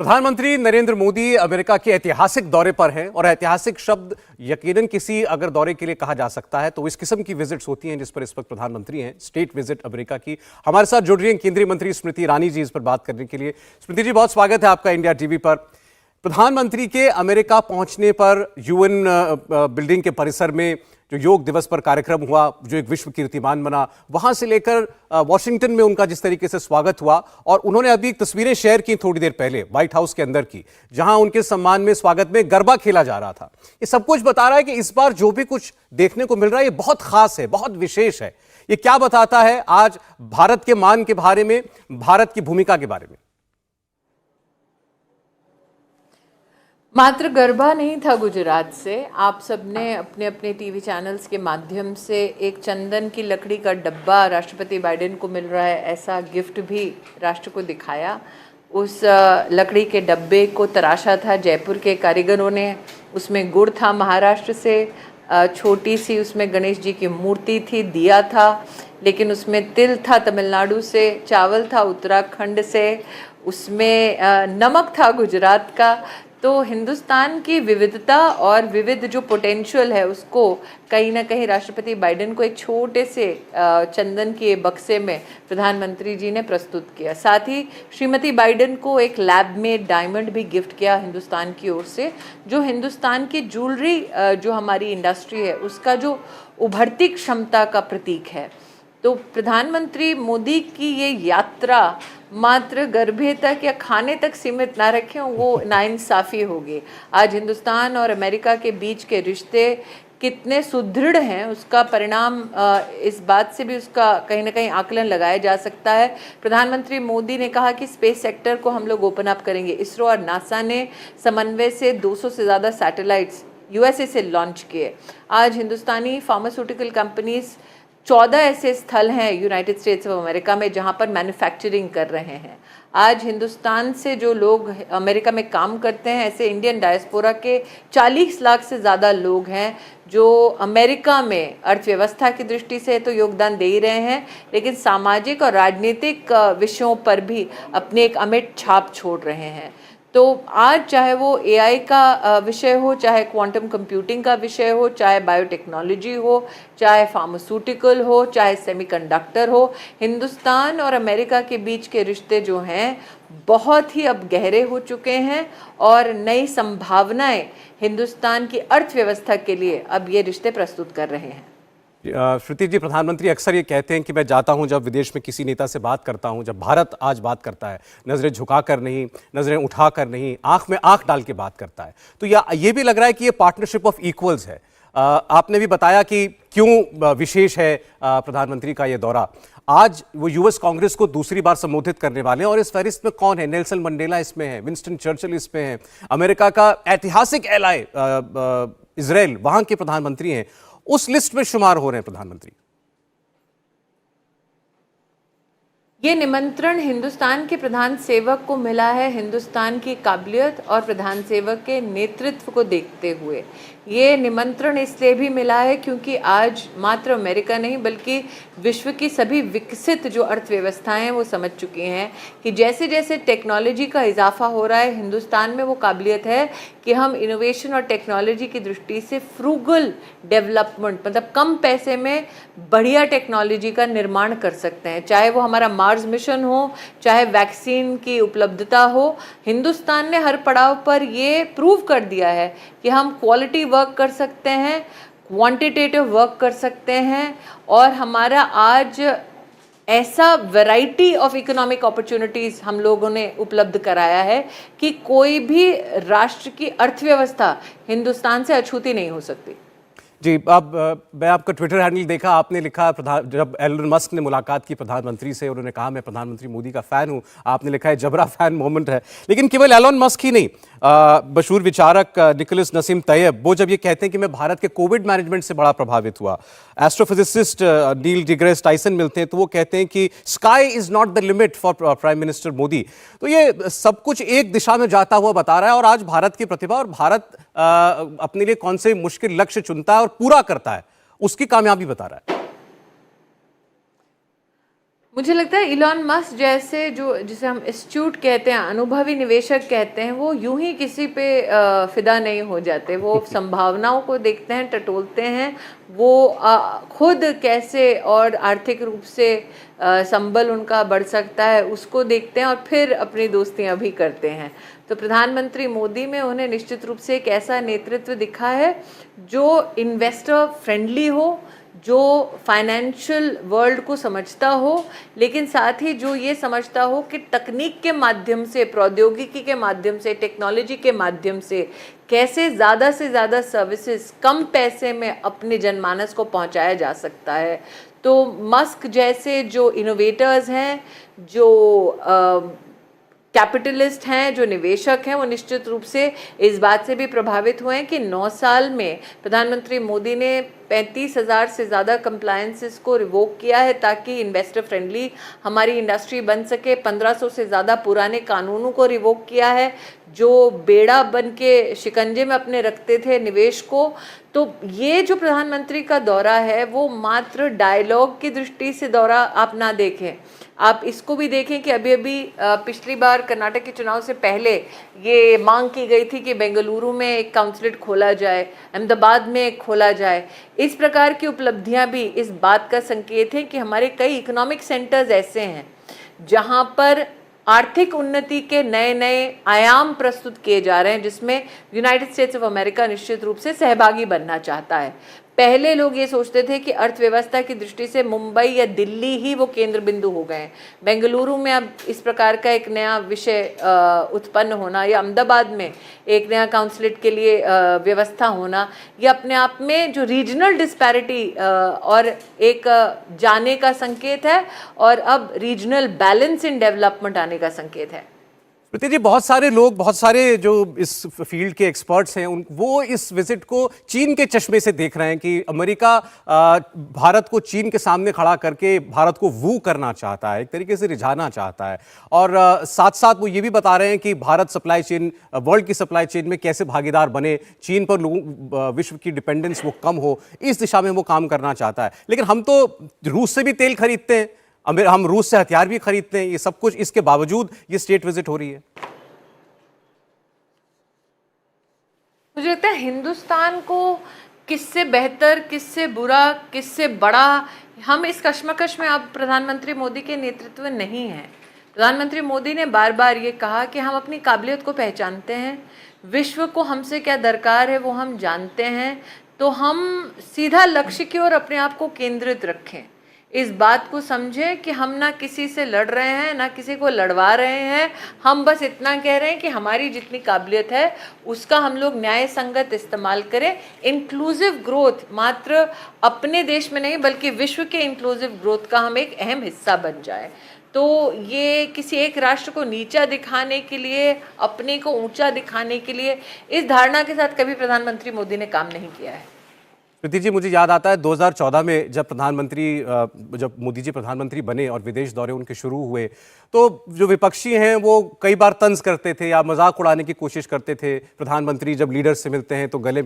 प्रधानमंत्री नरेंद्र मोदी अमेरिका के ऐतिहासिक दौरे पर हैं और ऐतिहासिक शब्द यकीनन किसी अगर दौरे के लिए कहा जा सकता है तो इस किस्म की विजिट्स होती हैं जिस पर इस वक्त प्रधानमंत्री हैं। स्टेट विजिट अमेरिका की हमारे साथ जुड़ रही हैं केंद्रीय मंत्री स्मृति ईरानी जी इस पर बात करने के लिए। स्मृति जी, बहुत स्वागत है आपका इंडिया टीवी पर। प्रधानमंत्री के अमेरिका पहुंचने पर यूएन बिल्डिंग के परिसर में जो योग दिवस पर कार्यक्रम हुआ, जो एक विश्व कीर्तिमान बना, वहां से लेकर वॉशिंगटन में उनका जिस तरीके से स्वागत हुआ, और उन्होंने अभी एक तस्वीरें शेयर की थोड़ी देर पहले व्हाइट हाउस के अंदर की, जहां उनके सम्मान में स्वागत में गरबा खेला जा रहा था। ये सब कुछ बता रहा है कि इस बार जो भी कुछ देखने को मिल रहा है ये बहुत खास है, बहुत विशेष है। ये क्या बताता है आज भारत के मान के बारे में, भारत की भूमिका के बारे में? मात्र गरबा नहीं था गुजरात से। आप सबने अपने अपने टीवी चैनल्स के माध्यम से एक चंदन की लकड़ी का डब्बा राष्ट्रपति बाइडेन को मिल रहा है ऐसा गिफ्ट भी राष्ट्र को दिखाया। उस लकड़ी के डब्बे को तराशा था जयपुर के कारीगरों ने। उसमें गुड़ था महाराष्ट्र से, छोटी सी उसमें गणेश जी की मूर्ति थी, दिया था, लेकिन उसमें तिल था तमिलनाडु से, चावल था उत्तराखंड से, उसमें नमक था गुजरात का। तो हिंदुस्तान की विविधता और विविध जो पोटेंशियल है उसको कहीं ना कहीं राष्ट्रपति बाइडेन को एक छोटे से चंदन के बक्से में प्रधानमंत्री जी ने प्रस्तुत किया। साथ ही श्रीमती बाइडेन को एक लैब में डायमंड भी गिफ्ट किया हिंदुस्तान की ओर से, जो हिंदुस्तान की ज्वेलरी जो हमारी इंडस्ट्री है उसका जो उभरती क्षमता का प्रतीक है। तो प्रधानमंत्री मोदी की ये यात्रा मात्र गरबे तक या खाने तक सीमित ना रखें, वो नाइंसाफ़ी होगी। आज हिंदुस्तान और अमेरिका के बीच के रिश्ते कितने सुदृढ़ हैं उसका परिणाम इस बात से भी उसका कहीं ना कहीं आकलन लगाया जा सकता है। प्रधानमंत्री मोदी ने कहा कि स्पेस सेक्टर को हम लोग ओपन अप करेंगे। इसरो और नासा ने समन्वय से 200 से ज़्यादा सैटेलाइट्स यूएसए से लॉन्च किए। आज हिंदुस्तानी फार्मास्यूटिकल कंपनीज 14 ऐसे स्थल हैं यूनाइटेड स्टेट्स ऑफ अमेरिका में जहां पर मैन्युफैक्चरिंग कर रहे हैं। आज हिंदुस्तान से जो लोग अमेरिका में काम करते हैं, ऐसे इंडियन डायस्पोरा के 40 लाख से ज़्यादा लोग हैं जो अमेरिका में अर्थव्यवस्था की दृष्टि से तो योगदान दे ही रहे हैं, लेकिन सामाजिक और राजनीतिक विषयों पर भी अपनी एक अमिट छाप छोड़ रहे हैं। तो आज चाहे वो एआई का विषय हो, चाहे क्वांटम कंप्यूटिंग का विषय हो, चाहे बायोटेक्नोलॉजी हो, चाहे फार्मास्यूटिकल हो, चाहे सेमीकंडक्टर हो, हिंदुस्तान और अमेरिका के बीच के रिश्ते जो हैं बहुत ही अब गहरे हो चुके हैं और नई संभावनाएं हिंदुस्तान की अर्थव्यवस्था के लिए अब ये रिश्ते प्रस्तुत कर रहे हैं। श्रुति जी, प्रधानमंत्री अक्सर ये कहते हैं कि मैं जाता हूं जब विदेश में किसी नेता से बात करता हूं, जब भारत आज बात करता है, नज़रें झुकाकर नहीं, नज़रें उठाकर नहीं, आंख में आंख डाल के बात करता है। तो ये भी लग रहा है कि ये पार्टनरशिप ऑफ इक्वल्स है। आपने भी बताया कि क्यों विशेष है प्रधानमंत्री का ये दौरा। आज वो यूएस कांग्रेस को दूसरी बार संबोधित करने वाले हैं और इस फहरिस्त में कौन है? नेल्सन मंडेला इसमें है, विंस्टन चर्चिल इसमें है, अमेरिका का ऐतिहासिक एलाय इजराइल, वहां के प्रधानमंत्री हैं, उस लिस्ट में शुमार हो रहे हैं प्रधानमंत्री। ये निमंत्रण हिंदुस्तान के प्रधान सेवक को मिला है हिंदुस्तान की काबिलियत और प्रधान सेवक के नेतृत्व को देखते हुए। ये निमंत्रण इसलिए भी मिला है क्योंकि आज मात्र अमेरिका नहीं बल्कि विश्व की सभी विकसित जो अर्थव्यवस्थाएं हैं वो समझ चुकी हैं कि जैसे जैसे टेक्नोलॉजी का इजाफा हो रहा है, हिंदुस्तान में वो काबिलियत है कि हम इनोवेशन और टेक्नोलॉजी की दृष्टि से फ्रूगल डेवलपमेंट, मतलब कम पैसे में बढ़िया टेक्नोलॉजी का निर्माण कर सकते हैं। चाहे वो हमारा मार्स मिशन हो, चाहे वैक्सीन की उपलब्धता हो, हिंदुस्तान ने हर पड़ाव पर ये प्रूव कर दिया है कि हम क्वालिटी वर्क कर सकते हैं, क्वांटिटेटिव वर्क कर सकते हैं, और हमारा आज ऐसा वैरायटी ऑफ इकोनॉमिक अपॉर्चुनिटीज़ हम लोगों ने उपलब्ध कराया है कि कोई भी राष्ट्र की अर्थव्यवस्था हिंदुस्तान से अछूती नहीं हो सकती। जी, अब मैं आपका ट्विटर हैंडल देखा, आपने लिखा जब एलन मस्क ने मुलाकात की प्रधानमंत्री से, उन्होंने कहा मैं प्रधानमंत्री मोदी का फ़ैन हूं, आपने लिखा है जबरा फ़ैन मोमेंट है। लेकिन केवल एलन मस्क ही नहीं, मशहूर विचारक निकोलस नसीम तैयब, वो जब ये कहते हैं कि मैं भारत के कोविड मैनेजमेंट से बड़ा प्रभावित हुआ, एस्ट्रोफिजिसिस्ट नील डिग्रेस टाइसन मिलते हैं तो वो कहते हैं कि sky is not the limit for prime minister Modi. तो ये सब कुछ एक दिशा में जाता हुआ बता रहा है, और आज भारत की प्रतिभा और भारत अपने लिए कौन से मुश्किल लक्ष्य चुनता है और पूरा करता है उसकी कामयाबी बता रहा है। मुझे लगता है इलॉन मस्क जैसे जो जिसे हम एस्ट्यूट कहते हैं, अनुभवी निवेशक कहते हैं, वो यूं ही किसी पे फिदा नहीं हो जाते। वो संभावनाओं को देखते हैं, टटोलते हैं। वो खुद कैसे और आर्थिक रूप से संबल उनका बढ़ सकता है उसको देखते हैं और फिर अपनी दोस्तियां भी करते हैं। तो प्रधानमंत्री मोदी में उन्हें निश्चित रूप से एक ऐसा नेतृत्व दिखा है जो इन्वेस्टर फ्रेंडली हो, जो फाइनेंशियल वर्ल्ड को समझता हो, लेकिन साथ ही जो ये समझता हो कि तकनीक के माध्यम से, प्रौद्योगिकी के माध्यम से, टेक्नोलॉजी के माध्यम से कैसे ज़्यादा से ज़्यादा सर्विसेज कम पैसे में अपने जनमानस को पहुंचाया जा सकता है। तो मस्क जैसे जो इनोवेटर्स हैं, जो कैपिटलिस्ट हैं, जो निवेशक हैं, वो निश्चित रूप से इस बात से भी प्रभावित हुए हैं कि 9 साल में प्रधानमंत्री मोदी ने 35,000 से ज़्यादा कंप्लायंसेस को रिवोक किया है ताकि इन्वेस्टर फ्रेंडली हमारी इंडस्ट्री बन सके। 1500 से ज़्यादा पुराने कानूनों को रिवोक किया है जो बेड़ा बन के शिकंजे में अपने रखते थे निवेश को। तो ये जो प्रधानमंत्री का दौरा है वो मात्र डायलॉग की दृष्टि से दौरा आप ना देखें, आप इसको भी देखें कि अभी अभी पिछली बार कर्नाटक के चुनाव से पहले ये मांग की गई थी कि बेंगलुरु में एक काउंसलेट खोला जाए, अहमदाबाद में एक खोला जाए। इस प्रकार की उपलब्धियां भी इस बात का संकेत है कि हमारे कई इकोनॉमिक सेंटर्स ऐसे हैं जहां पर आर्थिक उन्नति के नए नए आयाम प्रस्तुत किए जा रहे हैं, जिसमें यूनाइटेड स्टेट्स ऑफ अमेरिका निश्चित रूप से सहभागी बनना चाहता है। पहले लोग ये सोचते थे कि अर्थव्यवस्था की दृष्टि से मुंबई या दिल्ली ही वो केंद्र बिंदु हो गए हैं। बेंगलुरु में अब इस प्रकार का एक नया विषय उत्पन्न होना या अहमदाबाद में एक नया काउंसलेट के लिए व्यवस्था होना, ये अपने आप में जो रीजनल डिस्पैरिटी और एक जाने का संकेत है और अब रीजनल बैलेंस इन डेवलपमेंट आने का संकेत है। प्रीति जी, बहुत सारे लोग, बहुत सारे जो इस फील्ड के एक्सपर्ट्स हैं वो इस विजिट को चीन के चश्मे से देख रहे हैं कि अमेरिका भारत को चीन के सामने खड़ा करके भारत को वू करना चाहता है, एक तरीके से रिझाना चाहता है। और साथ साथ वो ये भी बता रहे हैं कि भारत सप्लाई चेन, वर्ल्ड की सप्लाई चेन में कैसे भागीदार बने, चीन पर लोगों विश्व की डिपेंडेंस वो कम हो, इस दिशा में वो काम करना चाहता है। लेकिन हम तो रूस से भी तेल खरीदते हैं, हम रूस से हथियार भी खरीदते हैं, ये सब कुछ इसके बावजूद ये स्टेट विजिट हो रही है। मुझे लगता है हिंदुस्तान को किससे बेहतर, किससे बुरा, किससे बड़ा, हम इस कश्मकश में अब प्रधानमंत्री मोदी के नेतृत्व में नहीं है। प्रधानमंत्री मोदी ने बार बार ये कहा कि हम अपनी काबिलियत को पहचानते हैं, विश्व को हमसे क्या दरकार है वो हम जानते हैं, तो हम सीधा लक्ष्य की ओर अपने आप को केंद्रित रखें। इस बात को समझें कि हम ना किसी से लड़ रहे हैं, ना किसी को लड़वा रहे हैं, हम बस इतना कह रहे हैं कि हमारी जितनी काबिलियत है उसका हम लोग न्याय संगत इस्तेमाल करें। इंक्लूसिव ग्रोथ मात्र अपने देश में नहीं बल्कि विश्व के इंक्लूसिव ग्रोथ का हम एक अहम हिस्सा बन जाए। तो ये किसी एक राष्ट्र को नीचा दिखाने के लिए, अपने को ऊंचा दिखाने के लिए, इस धारणा के साथ कभी प्रधानमंत्री मोदी ने काम नहीं किया है। प्रीति जी, मुझे याद आता है 2014 में जब मोदी जी प्रधानमंत्री बने और विदेश दौरे उनके शुरू हुए, तो जो विपक्षी हैं वो कई बार तंज करते थे या मजाक उड़ाने की कोशिश करते थे। प्रधानमंत्री जब लीडर से मिलते हैं तो गले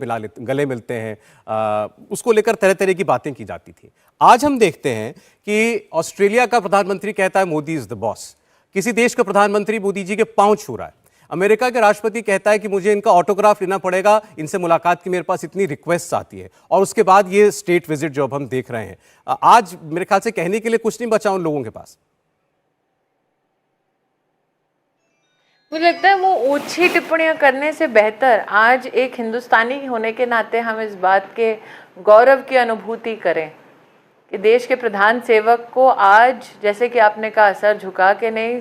मिलते हैं, उसको लेकर तरह तरह की बातें की जाती थी। आज हम देखते हैं कि ऑस्ट्रेलिया का प्रधानमंत्री कहता है मोदी इज द बॉस, किसी देश का प्रधानमंत्री मोदी जी के पांव छू रहा है, अमेरिका के राष्ट्रपति कहता है कि मुझे इनका ऑटोग्राफ लेना पड़ेगा, इनसे मुलाकात की मेरे पास इतनी रिक्वेस्ट आती है, और उसके बाद ये स्टेट विजिट जो अब हम देख रहे हैं। आज मेरे ख्याल से कहने के लिए कुछ नहीं बचा उन लोगों के पास। मुझे लगता है वो ओछी टिप्पणियां करने से बेहतर आज एक हिंदुस्तानी होने के नाते हम इस बात के गौरव की अनुभूति करें कि देश के प्रधान सेवक को आज, जैसे कि आपने कहा, सर झुका के नहीं,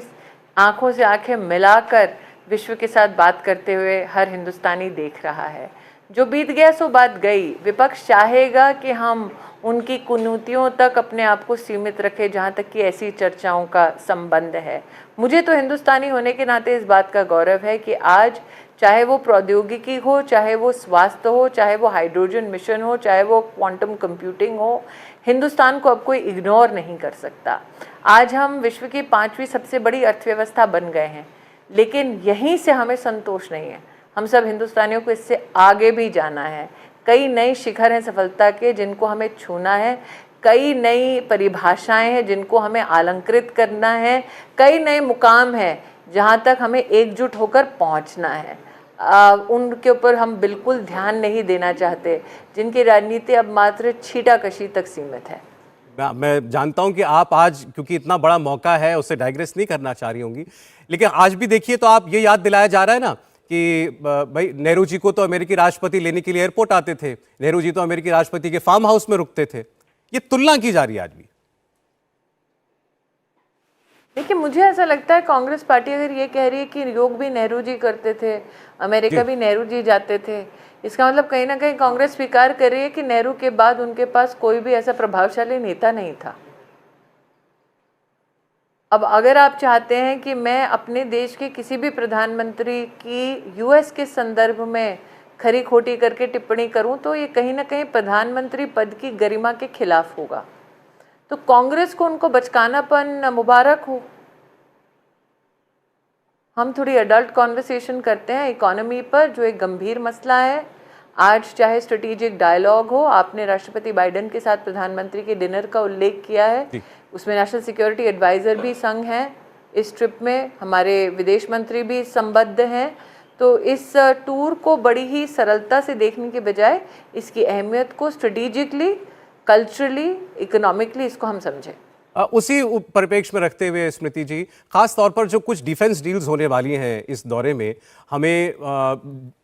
आंखों से आंखें मिलाकर विश्व के साथ बात करते हुए हर हिंदुस्तानी देख रहा है। जो बीत गया सो बात गई। विपक्ष चाहेगा कि हम उनकी कुनीतियों तक अपने आप को सीमित रखें जहाँ तक कि ऐसी चर्चाओं का संबंध है। मुझे तो हिंदुस्तानी होने के नाते इस बात का गौरव है कि आज चाहे वो प्रौद्योगिकी हो, चाहे वो स्वास्थ्य हो, चाहे वो हाइड्रोजन मिशन हो, चाहे वो क्वांटम कंप्यूटिंग हो, हिंदुस्तान को अब कोई इग्नोर नहीं कर सकता। आज हम विश्व की 5वीं सबसे बड़ी अर्थव्यवस्था बन गए हैं, लेकिन यहीं से हमें संतोष नहीं है। हम सब हिंदुस्तानियों को इससे आगे भी जाना है। कई नए शिखर हैं सफलता के जिनको हमें छूना है, कई नई परिभाषाएं हैं जिनको हमें अलंकृत करना है, कई नए मुकाम हैं जहां तक हमें एकजुट होकर पहुंचना है। उनके ऊपर हम बिल्कुल ध्यान नहीं देना चाहते, जिनकी राजनीति अब मात्र छीटाकशी तक सीमित है। मैं जानता हूं कि आप आज, क्योंकि इतना बड़ा मौका है, उसे डाइग्रेस नहीं करना चाह रही होंगी, लेकिन आज भी देखिए तो आप ये याद दिलाया जा रहा है ना कि भाई नेहरू जी को तो अमेरिकी राष्ट्रपति लेने के लिए एयरपोर्ट आते थे, नेहरू जी तो अमेरिकी राष्ट्रपति के फार्म हाउस में रुकते थे। ये तुलना की जा रही है आज भी। देखिए, मुझे ऐसा लगता है कांग्रेस पार्टी अगर ये कह रही है कि योग भी नेहरू जी करते थे, अमेरिका भी नेहरू जी जाते थे, इसका मतलब कहीं ना कहीं कांग्रेस स्वीकार कर रही है कि नेहरू के बाद उनके पास कोई भी ऐसा प्रभावशाली नेता नहीं था। अब अगर आप चाहते हैं कि मैं अपने देश के किसी भी प्रधानमंत्री की यूएस के संदर्भ में खरी खोटी करके टिप्पणी करूं, तो ये कहीं ना कहीं प्रधानमंत्री पद की गरिमा के खिलाफ होगा। तो कांग्रेस को उनको बचकानापन मुबारक हो। हम थोड़ी अडल्ट कॉन्वर्सेशन करते हैं इकोनॉमी पर, जो एक गंभीर मसला है। आज चाहे स्ट्रेटेजिक डायलॉग हो, आपने राष्ट्रपति बाइडेन के साथ प्रधानमंत्री के डिनर का उल्लेख किया है, उसमें नेशनल सिक्योरिटी एडवाइज़र भी संग हैं, इस ट्रिप में हमारे विदेश मंत्री भी संबद्ध हैं। तो इस टूर को बड़ी ही सरलता से देखने के बजाय इसकी अहमियत को स्ट्रेटेजिकली, कल्चरली, इकोनॉमिकली इसको हम समझें। उसी परिप्रेक्ष्य में रखते हुए स्मृति जी, खास तौर पर जो कुछ डिफेंस डील्स होने वाली हैं इस दौरे में, हमें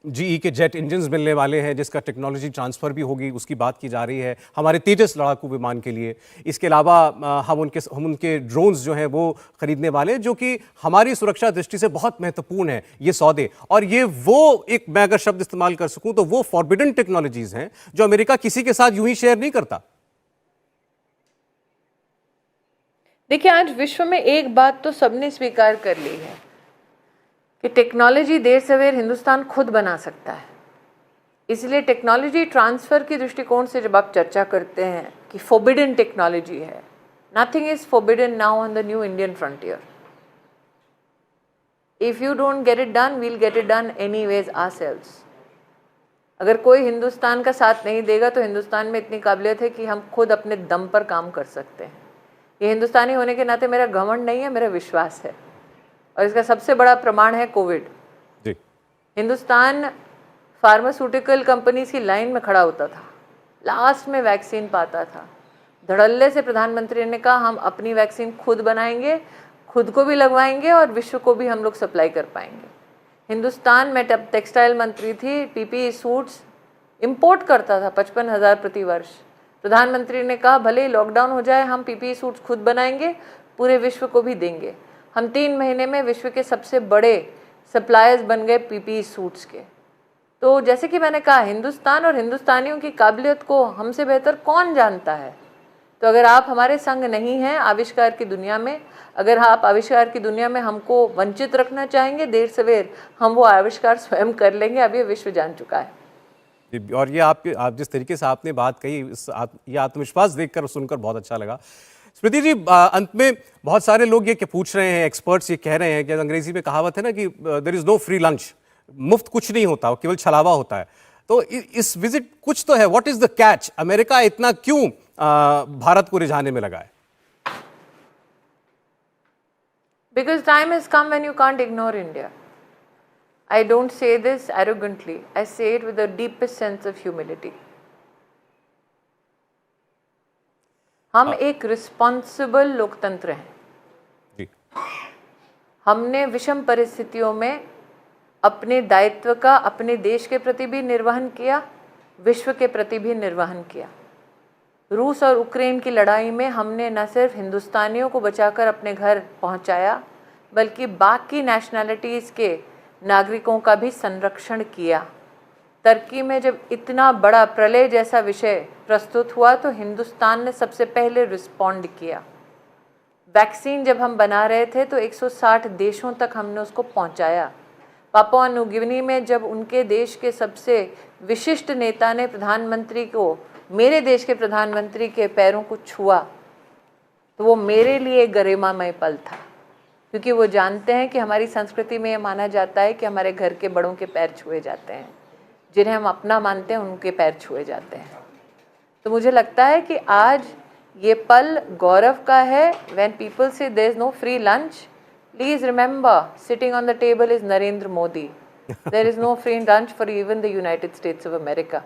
जीई के जेट इंजन्स मिलने वाले हैं जिसका टेक्नोलॉजी ट्रांसफ़र भी होगी, उसकी बात की जा रही है हमारे तेजस लड़ाकू विमान के लिए। इसके अलावा हम उनके ड्रोन्स जो हैं वो खरीदने वाले हैं, जो कि हमारी सुरक्षा दृष्टि से बहुत महत्वपूर्ण है ये सौदे। और ये वो एक, मैं अगर शब्द इस्तेमाल कर सकूँ तो वो फॉरबिडन टेक्नोलॉजीज़ हैं जो अमेरिका किसी के साथ यूं ही शेयर नहीं करता। देखिए, आज विश्व में एक बात तो सबने स्वीकार कर ली है कि टेक्नोलॉजी देर सवेर हिंदुस्तान खुद बना सकता है। इसलिए टेक्नोलॉजी ट्रांसफ़र की दृष्टिकोण से जब आप चर्चा करते हैं कि फोरबिडन टेक्नोलॉजी है, nothing is forbidden now on the new Indian frontier. If you don't get it done, we'll get it done anyways ourselves. अगर कोई हिंदुस्तान का साथ नहीं देगा तो हिंदुस्तान में इतनी काबिलियत है कि हम खुद अपने दम पर काम कर सकते हैं। ये हिंदुस्तानी होने के नाते मेरा घमंड नहीं है, मेरा विश्वास है। और इसका सबसे बड़ा प्रमाण है कोविड। हिंदुस्तान फार्मास्यूटिकल कंपनीज की लाइन में खड़ा होता था, लास्ट में वैक्सीन पाता था। धड़ल्ले से प्रधानमंत्री ने कहा हम अपनी वैक्सीन खुद बनाएंगे, खुद को भी लगवाएंगे और विश्व को भी हम लोग सप्लाई कर पाएंगे। हिंदुस्तान में टेक्सटाइल मंत्री थी, पीपीई सूट्स इंपोर्ट करता था 55,000 प्रति वर्ष। प्रधानमंत्री ने कहा भले ही लॉकडाउन हो जाए, हम पीपीई सूट्स खुद बनाएंगे, पूरे विश्व को भी देंगे। हम 3 महीने में विश्व के सबसे बड़े सप्लायर्स बन गए पीपीई सूट्स के। तो जैसे कि मैंने कहा, हिंदुस्तान और हिंदुस्तानियों की काबिलियत को हमसे बेहतर कौन जानता है। तो अगर आप हमारे संग नहीं हैं आविष्कार की दुनिया में, अगर आप आविष्कार की दुनिया में हमको वंचित रखना चाहेंगे, देर सवेर हम वो आविष्कार स्वयं कर लेंगे। अब ये विश्व जान चुका है। और ये आप जिस तरीके से आपने बात कही, ये आत्मविश्वास देखकर सुनकर बहुत अच्छा लगा। स्मृति जी, अंत में बहुत सारे लोग ये पूछ रहे हैं, एक्सपर्ट्स ये कह रहे हैं कि अंग्रेजी में कहावत है ना कि there is no free lunch, मुफ्त कुछ नहीं होता, केवल छलावा होता है। तो इस विजिट कुछ तो है, what is the catch? America इतना क्यों भारत को रिझाने में लगा है? Because time has come when you can't ignore India. I don't say this arrogantly. I say it with the deepest sense of humility. हम एक रिस्पॉन्सिबल लोकतंत्र हैं जी। हमने विषम परिस्थितियों में अपने दायित्व का अपने देश के प्रति भी निर्वहन किया, विश्व के प्रति भी निर्वहन किया। रूस और यूक्रेन की लड़ाई में हमने न सिर्फ हिंदुस्तानियों को बचाकर अपने घर पहुंचाया, बल्कि बाकी नेशनैलिटीज़ के नागरिकों का भी संरक्षण किया। तुर्की में जब इतना बड़ा प्रलय जैसा विषय प्रस्तुत हुआ तो हिंदुस्तान ने सबसे पहले रिस्पॉन्ड किया। वैक्सीन जब हम बना रहे थे तो 160 देशों तक हमने उसको पहुंचाया। पापुआ न्यू गिनी में जब उनके देश के सबसे विशिष्ट नेता ने प्रधानमंत्री को, मेरे देश के प्रधानमंत्री के पैरों को छुआ, तो वो मेरे लिए गरिमामय पल था, क्योंकि वो जानते हैं कि हमारी संस्कृति में ये माना जाता है कि हमारे घर के बड़ों के पैर छुए जाते हैं, जिन्हें हम अपना मानते हैं उनके पैर छुए जाते हैं। तो मुझे लगता है कि आज ये पल गौरव का है. When people say there is no free lunch, please remember, sitting on the table is Narendra Modi. There is no free lunch for even the United States of America.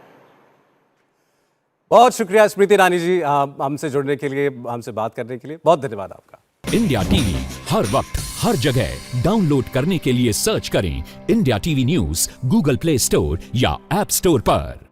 बहुत शुक्रिया स्मृति ईरानी जी, हमसे जुड़ने के लिए, हमसे बात करने के लिए बहुत धन्यवाद आपका। इंडिया टीवी हर वक्त हर जगह डाउनलोड करने के लिए सर्च करें India TV news Google play store या ऐप स्टोर पर।